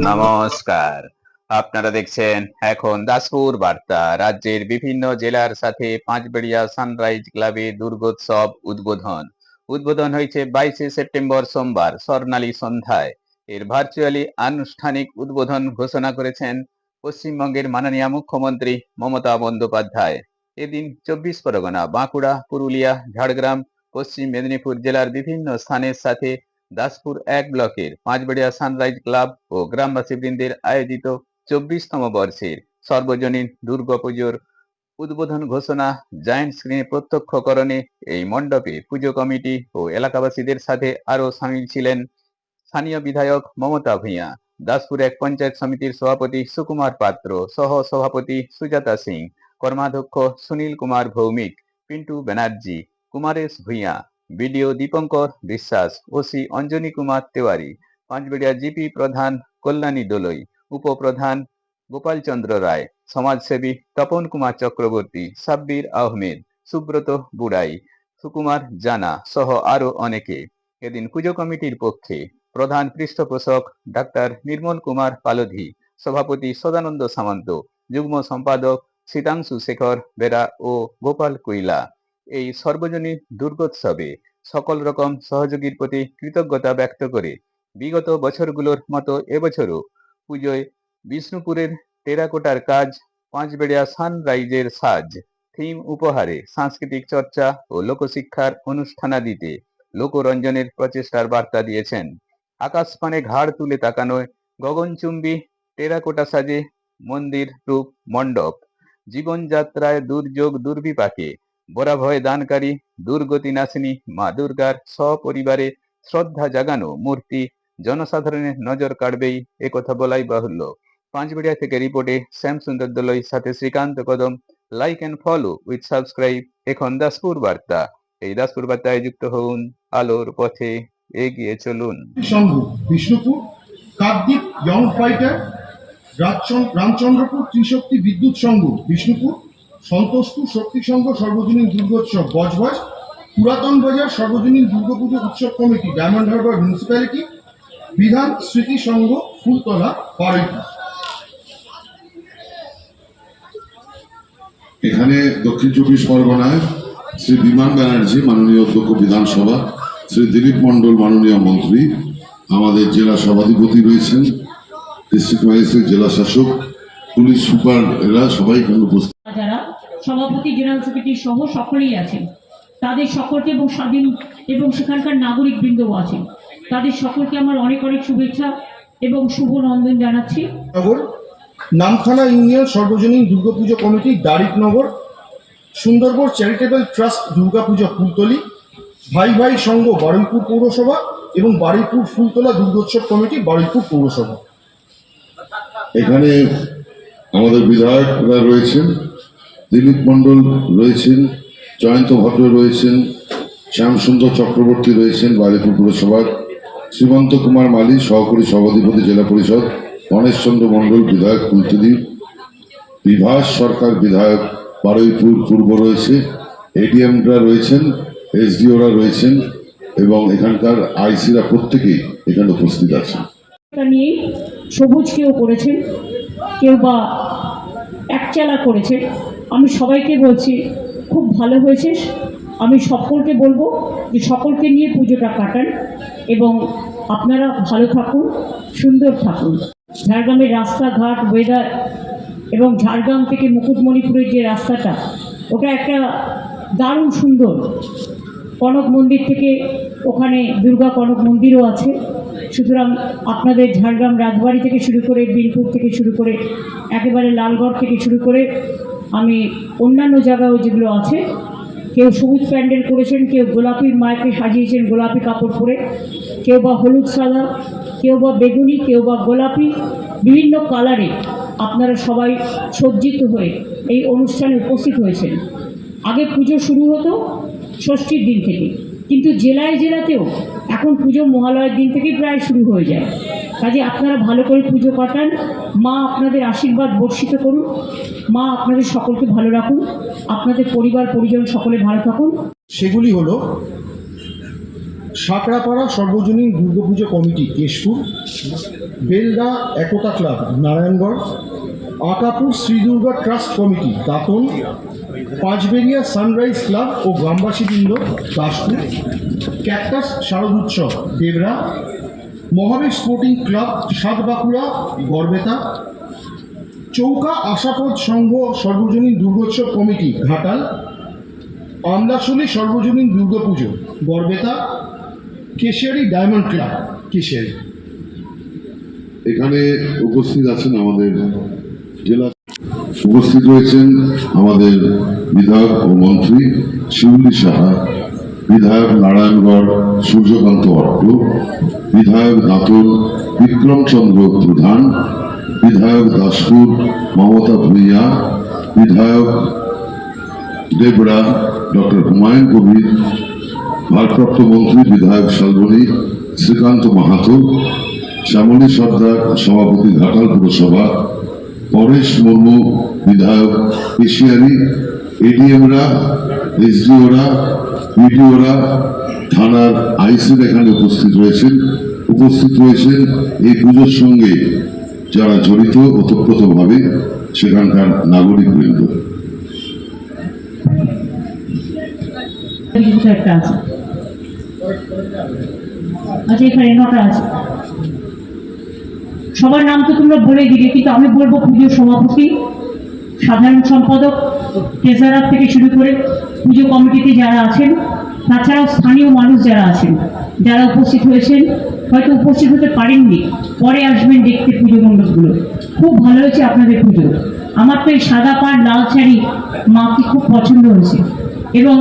নমস্কার। আপনারা দেখছেন এখন দাসপুর বার্তা। রাজ্যের বিভিন্ন জেলার সাথে পাঁচবেড়িয়া সানরাইজ ক্লাবে দুর্গোৎসব উদ্বোধন হয়েছে 22শে সেপ্টেম্বর সোমবার স্বর্ণালী সন্ধ্যায়। এর ভার্চুয়ালি আনুষ্ঠানিক উদ্বোধন ঘোষণা করেছেন পশ্চিমবঙ্গের মাননীয় মুখ্যমন্ত্রী মমতা বন্দ্যোপাধ্যায়। এদিন 24 পরগনা, বাঁকুড়া, পুরুলিয়া, ঝাড়গ্রাম, পশ্চিম মেদিনীপুর জেলার বিভিন্ন স্থানের সাথে দাসপুর 1 ব্লকের পাঁচবেড়িয়া সানরাইজ ক্লাব ও গ্রামবাসী বৃন্দের আয়োজিত 24তম বর্ষের সর্বজনীন দুর্গাপুজোর উদ্বোধন ঘোষণা জায়ান্ট স্ক্রিনে প্রত্যক্ষকরণে এই মণ্ডপে পুজো কমিটি ও এলাকাবাসীদের সাথে আরো সামিল ছিলেন স্থানীয় বিধায়ক মমতা ভূঁইয়া, দাসপুর 1 পঞ্চায়েত সমিতির সভাপতি সুকুমার পাত্র, সহ সভাপতি সুজাতা সিং, কর্মাধ্যক্ষ সুনীল কুমার ভৌমিক, পিন্টু ব্যানার্জি, কুমারেশ ভূঁইয়া, বিডিও দীপঙ্কর বিশ্বাস, ওসি অঞ্জনী কুমার তেওয়ারি, পাঁচবেড়িয়া জিপি প্রধান কল্যাণী দোলই, উপপ্রধান গোপাল চন্দ্র রায়, সমাজসেবী তপন কুমার চক্রবর্তী, সাব্বির আহমেদ, সুব্রত বুড়াই, সুকুমার জানা সহ আরো অনেকে। এদিন পুজো কমিটির পক্ষে প্রধান পৃষ্ঠপোষক ডাক্তার নির্মল কুমার পালধি, সভাপতি সদানন্দ সামন্ত, যুগ্ম সম্পাদক শীতাংশু শেখর বেরা ও গোপাল কুইলা এই সর্বজনীন দুর্গোৎসবে সকল রকম সহযোগীর প্রতি কৃতজ্ঞতা ব্যক্ত করে বিগত বছরগুলোর মতো এবছরও পুজোয় বিষ্ণুপুরের টেরাকোটার কাজ, পাঁচবেড়িয়া সানরাইজের সাজ, থিম উপহারে সাংস্কৃতিক চর্চা ও লোকশিক্ষার অনুষ্ঠানাদিতে লোকরঞ্জনের প্রচেষ্টার বার্তা দিয়েছেন। আকাশপানে ঘাড় তুলে তাকানোয় গগনচুম্বী টেরাকোটা সাজে মন্দির রূপ মণ্ডপ, জীবনযাত্রায় দুর্যোগ দুর্বিপাকে বরাভয় দানকারী দুর্গতি নাশিনী মা দুর্গার সপরিবারে শ্রদ্ধা জাগানো মূর্তি জনসাধারণের নজর কাড়বেই একথা বলাই বাহুল্য। পাঁচবেড়িয়া থেকে রিপোর্টে শ্যাম সুন্দর দলই, সাথে শ্রীকান্ত কদম। Like and follow with subscribe এখন দাসপুর বার্তা। এই দাসপুর বার্তায় যুক্ত হন, আলোর পথে এগিয়ে চলুন। সংঘ বিষ্ণুপুর, কাকদ্বীপ ইয়ং ফাইটার, রামচন্দ্রপুর ত্রিশক্তি বিদ্যুৎ সংঘ বিষ্ণুপুর, সন্তোষপুর শক্তি সংঘ সর্বজনীন দুর্গোৎসব বজবজ, পুরাতন বাজার সর্বজনীন দুর্গাপুজো উৎসব কমিটি ডায়মন্ড হারবার মিউনিসিপ্যালিটি, বিধান স্মৃতি সংঘ ফুলতলা বারুইপুর। এখানে দক্ষিণ 24 পরগনায় শ্রী বিমান ব্যানার্জি মাননীয় অধ্যক্ষ বিধানসভা, শ্রী দিলীপ মণ্ডল মাননীয় মন্ত্রী, আমাদের জেলা সভাধিপতি রয়েছেন, ডিস্ট্রিক্ট ম্যাজিস্ট্রেট, জেলা শাসক, পুলিশ সুপার, এরা সবাই এখানে উপস্থিত। যারা সভাপতি, জেনারেল সেক্রেটারি সহ সকলেই আছেন, তাদের সকলকে এবং স্বাধীন এবং সেখানকার নাগরিক বৃন্দও আছেন, তাদের সকলকে আমার অনেক অনেক শুভেচ্ছা এবং শুভ নন্দন জানাচ্ছি। নামখানা ইউনিয়ন সর্বজনীন Durga Puja committee Darikanagar, Sundargarh charitable trust Durga Puja Phultali, Bhai Bhai Sangha Baruipur পৌরসভা এবং বারুইপুর ফুলতলা দুর্গোৎসব কমিটি বারুইপুর পৌরসভা। এখানে আমাদের বিধায়করা রয়েছেন, দিলীপ মণ্ডল রয়েছেন, জয়ন্ত ভদ্র রয়েছেন, শ্যামসুন্দর চক্রবর্তী রয়েছেন বারুইপুর পুরসভার, শ্রীমন্ত কুমার মালী সহকারী সভাধিপতি জেলা পরিষদ, গণেশচন্দ্র মণ্ডল বিধায়ক কুলতলি, বিভাস সরকার বিধায়ক বারুইপুর পূর্ব রয়েছে, এডিএমরা রয়েছেন, এসডিওরা রয়েছেন এবং এখানকার আইসিরা প্রত্যেকেই এখানে উপস্থিত আছেন। নিয়ে সবুজ কেউ করেছেন, কেউ বা একচালা করেছেন। আমি সবাইকে বলছি খুব ভালো হয়েছে। আমি সকলকে বলবো যে সকলকে নিয়ে পুজোটা কাটান এবং আপনারা ভালো থাকুন, সুন্দর থাকুন। ঝাড়গ্রামের রাস্তাঘাট, ওয়েদার এবং ঝাড়গ্রাম থেকে মুকুটমণিপুরের যে রাস্তাটা, ওটা একটা দারুণ সুন্দর। কনক মন্দির থেকে ওখানে দুর্গা কনক মন্দিরও আছে। সুতরাং আপনাদের ঝাড়গ্রাম রাজবাড়ি থেকে শুরু করে, বীরপুর থেকে শুরু করে, একেবারে লালগড় থেকে শুরু করে আমি অন্যান্য জায়গাও যেগুলো আছে, কেউ সবুজ প্যান্ডেল করেছেন, কেউ গোলাপি মায়াকে সাজিয়েছেন গোলাপি কাপড় পরে, কেউ বা হলুদ সাদা, কেউ বা বেগুনি, কেউ বা গোলাপি, বিভিন্ন কালারে আপনারা সবাই সজ্জিত হয়ে এই অনুষ্ঠানে উপস্থিত হয়েছেন। আগে পুজো শুরু হতো ষষ্ঠীর দিন থেকে, কিন্তু জেলায় জেলাতেও এখন পুজো মহালয়ের দিন থেকেই প্রায় শুরু হয়ে যায়। কাজে আপনারা ভালো করে পুজো কাটান, মা আপনাদের আশীর্বাদ বর্ষিত করুন, মা আপনাদের সকলকে ভালো রাখুন, আপনাদের পরিবার পরিজন সকলে ভালো থাকুন। সেগুলি হলো সাকরাপাড়া সর্বজনীন Durga Puja committee Keshpur, Belda Ekta club Narayangarh, Akapur Shri Durga trust committee Dantan, Panchberia sunrise club ও গ্রামবাসীবৃন্দ Daspur, cactus Sharadotsav Debra, Mahabir sporting club Satbankura Garhbeta, Chouka Ashapad Sangha সর্বজনীন দুর্গোৎসব কমিটি ঘাটাল, আমলাশলী সর্বজনীন দুর্গাপুজো গড়বেতা, কেশিয়ারি ডায়মন্ড ক্লাব কেশিয়ারি। এখানে উপস্থিত আছেন আমাদের জেলা, উপস্থিত রয়েছেন আমাদের বিধায়ক ও মন্ত্রী শিউলি সাহা, বিধায়ক নারায়ণগড় সূর্যকান্ত অট্ট, বিধায়ক দাঁতন বিক্রমচন্দ্র প্রধান, বিধায়ক দাসপুর মমতা ভূঁইয়া, বিধায়ক দেবরা ডক্টর হুমায়ুন কবির, ভারপ্রাপ্ত মন্ত্রী বিধায়ক শালবনী শ্রীকান্ত মাহাতো, শ্যামলী সর্দার সভাপতি ঘাটাল পুরসভা, পরেশ মুর্মু বিধায়ক কেশিয়ারি, এডিএমরা, এসডিওরা, বিডিওরা, থানার আইসির এখানে উপস্থিত রয়েছেন এই পুজোর সঙ্গে যারা জড়িত ওতপ্রোতভাবে সেখানকার নাগরিকবৃন্দ। একটা আছে, আচ্ছা এখানে 9টা আছে। সবার নাম তো তোমরা বলে দিলে, কিন্তু আমি বলবো পুজোর সভাপতি, সাধারণ সম্পাদক, ট্রেজারার থেকে শুরু করে পুজো কমিটিতে যারা আছেন, তাছাড়াও স্থানীয় মানুষ যারা আছেন, যারা উপস্থিত হয়েছেন, হয়তো উপস্থিত হতে পারেননি, পরে আসবেন দেখতে পুজো মণ্ডপগুলো। খুব ভালো হয়েছে আপনাদের পুজো। আমার তো এই সাদা পাড় লাল শাড়ি মাকে খুব পছন্দ হয়েছে, এবং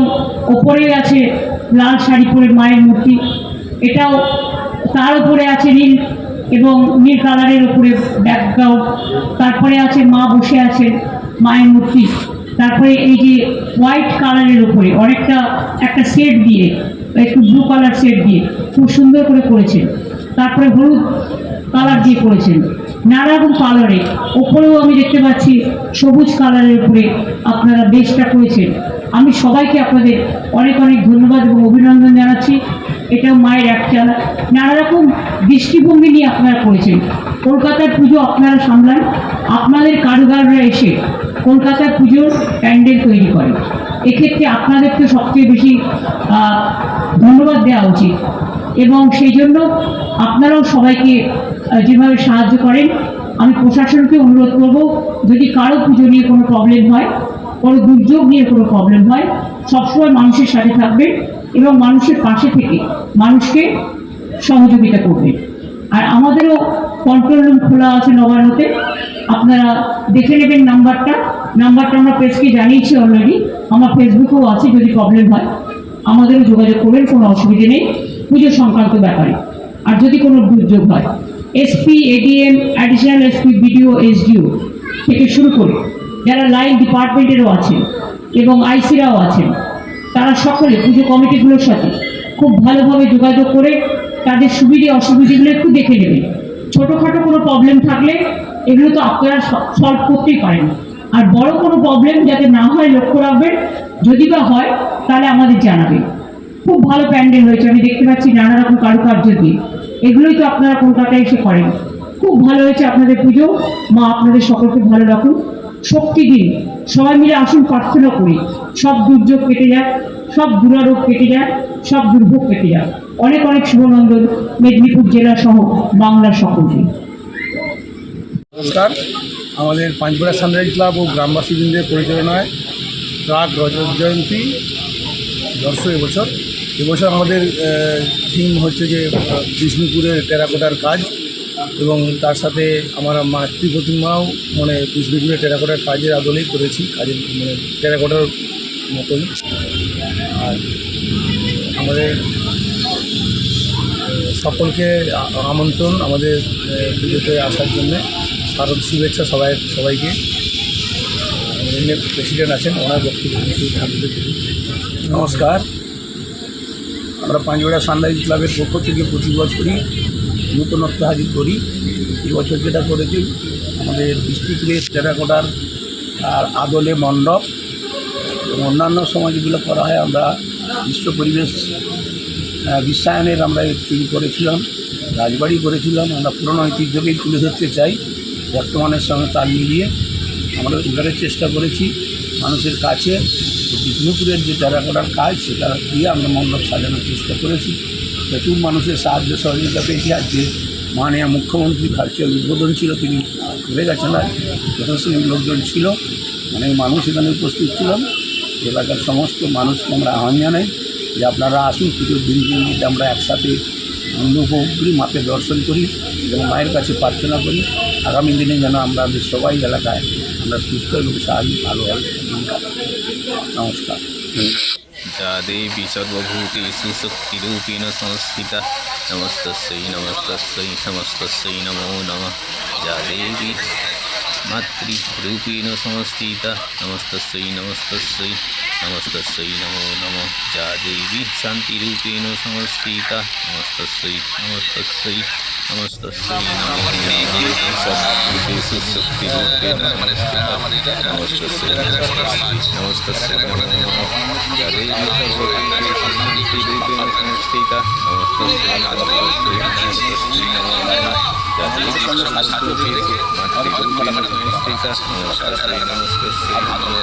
ওপরে আছে লাল শাড়ি পরে মায়ের মূর্তি, এটাও তার উপরে আছে নীল এবং নীল কালারের উপরে ব্যাকগ্রাউন্ড, তারপরে আছে মা বসে আছে মায়ের মূর্তি, তারপরে এই যে হোয়াইট কালারের উপরে অনেকটা একটা সেট দিয়ে, একটু ব্লু কালার সেট দিয়ে খুব সুন্দর করে করেছেন, তারপরে হলুদ কালার দিয়ে করেছেন, নানা রকম কালারে, ওপরেও আমি দেখতে পাচ্ছি সবুজ কালারের উপরে আপনারা বেশটা করেছেন। আমি সবাইকে আপনাদের অনেক অনেক ধন্যবাদ এবং অভিনন্দন জানাচ্ছি। এটাও মায়ের একটা নানা রকম দৃষ্টিভঙ্গি নিয়ে আপনারা করেছেন। কলকাতার পুজো আপনারা সামলান, আপনাদের কারিগররা এসে কলকাতার পুজোর প্যান্ডেল তৈরি করে, এক্ষেত্রে আপনাদেরকে সবচেয়ে বেশি ধন্যবাদ দেওয়া উচিত, এবং সেই জন্য আপনারাও সবাইকে যেভাবে সাহায্য করেন, আমি প্রশাসনকে অনুরোধ করব, যদি কারো পুজো নিয়ে কোনো প্রবলেম হয়, কোনো দুর্যোগ নিয়ে কোনো প্রবলেম হয়, সবসময় মানুষের সাথে থাকবেন এবং মানুষের পাশে থেকে মানুষকে সহযোগিতা করবেন। আর আমাদেরও কন্ট্রোল রুম খোলা আছে নবান্নতে, আপনারা দেখে নেবেন নাম্বারটা আমরা প্রেসকে জানিয়েছি অলরেডি, আমার ফেসবুকেও আছে, যদি প্রবলেম হয় আমাদেরও যোগাযোগ করবেন, কোনো অসুবিধে নেই পুজো সংক্রান্ত ব্যাপারে। আর যদি কোনো দুর্যোগ হয়, SP, ADM, additional SP, BDO, SDO থেকে শুরু করে যারা লাইন ডিপার্টমেন্টেরও আছেন এবং আইসিরাও আছেন, তারা সকলে পুজো কমিটিগুলোর সাথে খুব ভালোভাবে যোগাযোগ করে তাদের সুবিধে অসুবিধেগুলো একটু দেখে নেবেন। ছোটোখাটো কোনো প্রবলেম থাকলে এগুলো তো আপনারা সলভ করতেই পারেন, আর বড় কোনো প্রবলেম যাতে না হয় লক্ষ্য রাখবেন, যদি বা হয় তাহলে আমাদের জানাবেন। খুব ভালো প্যান্ডেল হয়েছে, আমি দেখতে পাচ্ছি নানা রকম কারুকার্য দিয়ে, এগুলোই তো আপনারা কলকাতায় এসে করেন। খুব ভালো হয়েছে আপনাদের পুজো, মা আপনাদের সকলকে ভালো রাখুন, শক্তি দিন, সবাই মিলে আসুন প্রার্থনা করি, সব দুর্যোগ কেটে যাক, সব দুরারোগ কেটে যাক, সব দুর্ভোগ কেটে যাক। অনেক অনেক শুভনন্দন মেদিনীপুর জেলা সহ বাংলার সকলকে। নমস্কার। আমাদের পাঁচবেড়া সানরাইজ ক্লাব ও গ্রামবাসীবৃন্দের পরিচালনায় প্রাক রজত জয়ন্তী দর্শক এবছর আমাদের থিম হচ্ছে যে বিষ্ণুপুরের টেরাকোটার কাজ, এবং তার সাথে আমরা মাতৃ প্রতিমাও মানে বিষ্ণুপুরের টেরাকোটার কাজের আদলেই করেছি, কাজের মানে টেরাকোটার মতন। আর আমাদের সকলকে আমন্ত্রণ আমাদের পুজোতে আসার জন্য, কারণ শুভেচ্ছা সবাইকে। আমাদের প্রেসিডেন্ট আছেন, ওনার বক্তব্য থাকবে। নমস্কার। আমরা পাঁচবেড়া সানরাইজ ক্লাবের পক্ষ থেকে প্রতি বছরই নূতনত্ব হাজির করি। এবছর যেটা করেছি, আমাদের বিষ্ণুপুরের টেরাকোটার আর আদলে মণ্ডপ এবং অন্যান্য সময় যেগুলো করা হয়, আমরা বিশ্ব পরিবেশ বিশ্বায়নের আমরা একটু করেছিলাম, রাজবাড়ি করেছিলাম। আমরা পুরনো ঐতিহ্যকেই তুলে ধরতে চাই, বর্তমানের সঙ্গে তাল মিলিয়ে আমরা উদ্ধারের চেষ্টা করেছি মানুষের কাছে। বিষ্ণুপুরের যে টেরাকোটার কাজ সেটা দিয়ে আমরা মণ্ডপ সাজানোর চেষ্টা করেছি। প্রচুর মানুষের সাহায্য সহযোগিতা পেয়েছি। আজকে মাননীয় মুখ্যমন্ত্রী খার্চের উদ্বোধন ছিল, তিনি ঘুরে গেছেন, আর যথেষ্ট লোকজন ছিল, অনেক মানুষ এখানে উপস্থিত ছিলাম। এলাকার সমস্ত মানুষকে আমরা আহ্বান জানাই যে আপনারা আসুন, পুজোর দিনগুলিতে আমরা একসাথে আনন্দ উপভোগ করি, মাকে দর্শন করি এবং মায়ের কাছে প্রার্থনা করি আগামী দিনে যেন আমাদের সবাই এলাকায় আমরা সুস্থ এবং স্বাভাবিক ভালোভাবে দিন কাটাই। নমস্কার। या देवी सर्वभूतेषु शक्तिरूपेण संस्थिता नमस्तस्यै नमस्तस्यै नमस्तस्यै नमो नमः। या देवी मातृरूपेण संस्थिता नमस्तस्यै नमस्तस्यै नमस्तस्यै नमो नमः। या देवी शान्तिरूपेण संस्थिता नमस्तस्यै नमस्तस्यै नमस्तस्यै नमो नमः। सर्वभूतेषु शक्तिरूपेण संस्थिता नमस्तस्यै नमस्तस्यै नमो नमः। या देवी सर्वभूतेषु शान्तिरूपेण संस्थिता नमस्तस्यै नमस्तस्यै नमस्तस्यै नमो नमः। या देवी शान्तिरूपेण मातृरूपेण संस्थिता नमस्तस्यै नमस्तस्यै नमो